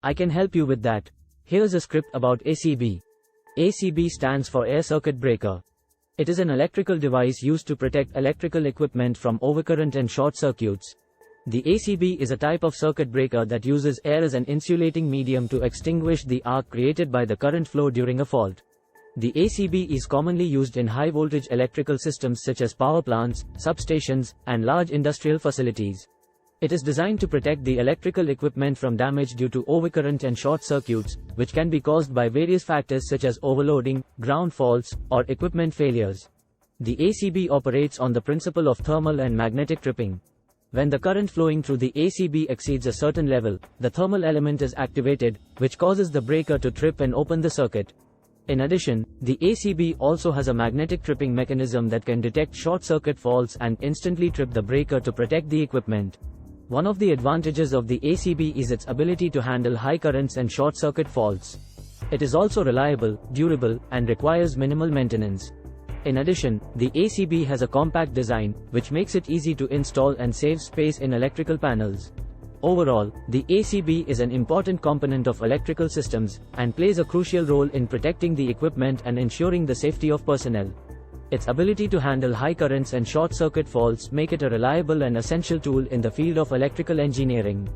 I can help you with that. Here's a script about ACB. ACB stands for Air Circuit Breaker. It is an electrical device used to protect electrical equipment from overcurrent and short circuits. The ACB is a type of circuit breaker that uses air as an insulating medium to extinguish the arc created by the current flow during a fault. The ACB is commonly used in high-voltage electrical systems such as power plants, substations, and large industrial facilities. It is designed to protect the electrical equipment from damage due to overcurrent and short circuits, which can be caused by various factors such as overloading, ground faults, or equipment failures. The ACB operates on the principle of thermal and magnetic tripping. When the current flowing through the ACB exceeds a certain level, the thermal element is activated, which causes the breaker to trip and open the circuit. In addition, the ACB also has a magnetic tripping mechanism that can detect short circuit faults and instantly trip the breaker to protect the equipment. One of the advantages of the ACB is its ability to handle high currents and short circuit faults. It is also reliable, durable, and requires minimal maintenance. In addition, the ACB has a compact design, which makes it easy to install and saves space in electrical panels. Overall, the ACB is an important component of electrical systems, and plays a crucial role in protecting the equipment and ensuring the safety of personnel. Its ability to handle high currents and short circuit faults make it a reliable and essential tool in the field of electrical engineering.